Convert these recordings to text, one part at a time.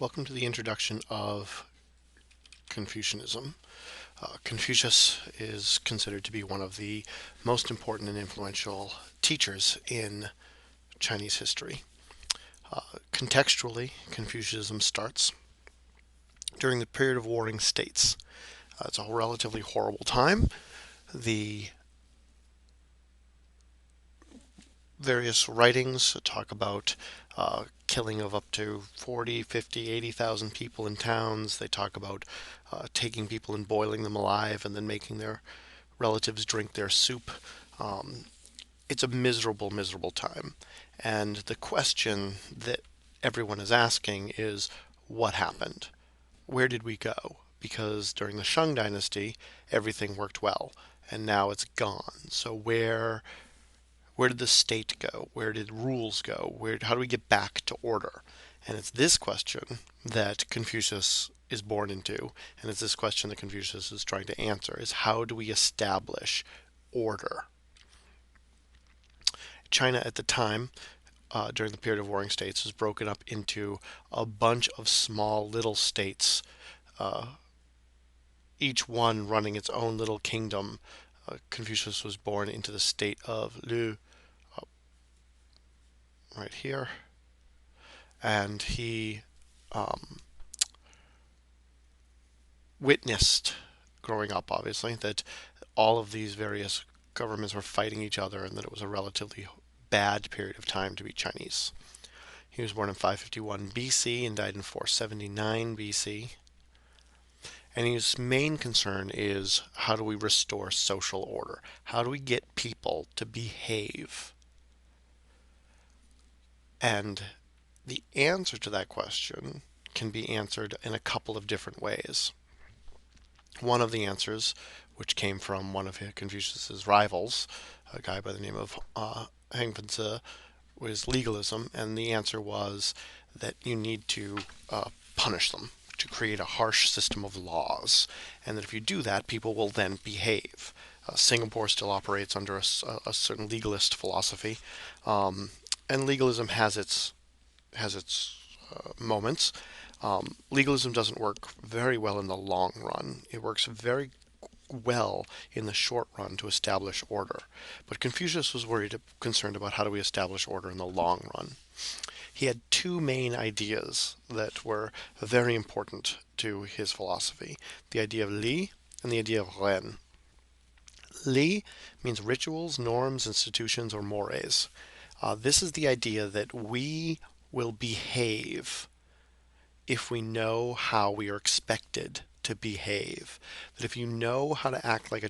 Welcome to the introduction of Confucianism. Confucius is considered to be one of the most important and influential teachers in Chinese history. Contextually, Confucianism starts during the period of warring states. It's a relatively horrible time. The various writings talk about killing of up to 40, 50, 80,000 people in towns. They talk about taking people and boiling them alive and then making their relatives drink their soup. Um, it's a miserable, miserable time. And the question that everyone is asking is, what happened? Where did we go? Because during the Shang Dynasty, everything worked well, and now it's gone. So where did the state go? Where did rules go? How do we get back to order? And it's this question that Confucius is born into, and it's this question that Confucius is trying to answer: is how do we establish order? China at the time, during the period of warring states, was broken up into a bunch of small little states, uh, each one running its own little kingdom. Confucius was born into the state of Lu, right here, and he um, witnessed growing up, obviously, that all of these various governments were fighting each other and that it was a relatively bad period of time to be Chinese. He was born in 551 BC and died in 479 BC. And his main concern is, how do we restore social order? How do we get people to behave? And the answer to that question can be answered in a couple of different ways. One of the answers, which came from one of Confucius's rivals, a guy by the name of Heng Fengzi, was legalism, and the answer was that you need to punish them, to create a harsh system of laws, and that if you do that, people will then behave. Singapore still operates under a certain legalist philosophy, and legalism has its moments. Legalism doesn't work very well in the long run. It works very well in the short run to establish order. But Confucius was concerned about how do we establish order in the long run. He had two main ideas that were very important to his philosophy: the idea of Li and the idea of Ren. Li means rituals, norms, institutions, or mores. This is the idea that we will behave if we know how we are expected to behave. That if you know how to act like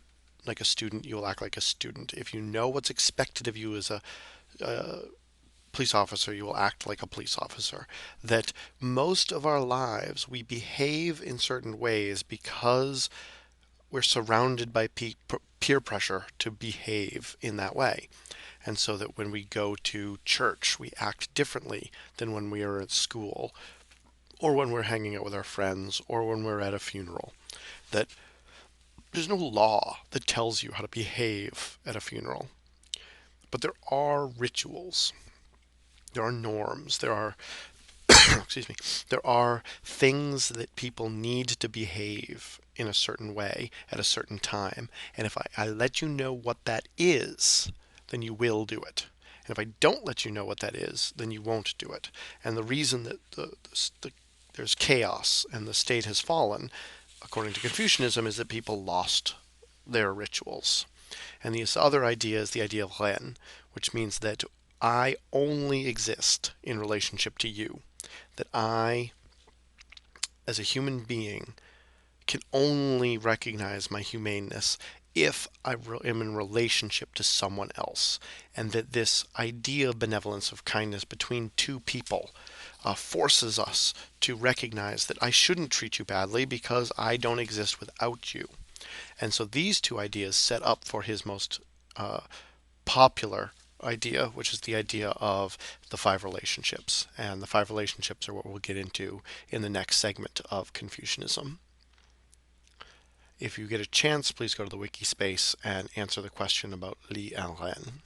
a student, you will act like a student. If you know what's expected of you as a police officer, you will act like a police officer. That most of our lives we behave in certain ways because we're surrounded by peer pressure to behave in that way. And so that when we go to church, we act differently than when we are at school, or when we're hanging out with our friends, or when we're at a funeral. That there's no law that tells you how to behave at a funeral, but there are rituals, there are norms, there are excuse me, there are things that people need to behave in a certain way at a certain time. And if I let you know what that is, then you will do it. And if I don't let you know what that is, then you won't do it. And the reason that there's chaos and the state has fallen, according to Confucianism, is that people lost their rituals. And this other idea is the idea of Ren, which means that I only exist in relationship to you. That I, as a human being, can only recognize my humaneness if I am in relationship to someone else. And that this idea of benevolence, of kindness between two people, forces us to recognize that I shouldn't treat you badly because I don't exist without you. And so these two ideas set up for his most popular idea, which is the idea of the five relationships. And the five relationships are what we'll get into in the next segment of Confucianism. If you get a chance, please go to the wiki space and answer the question about Li and Ren.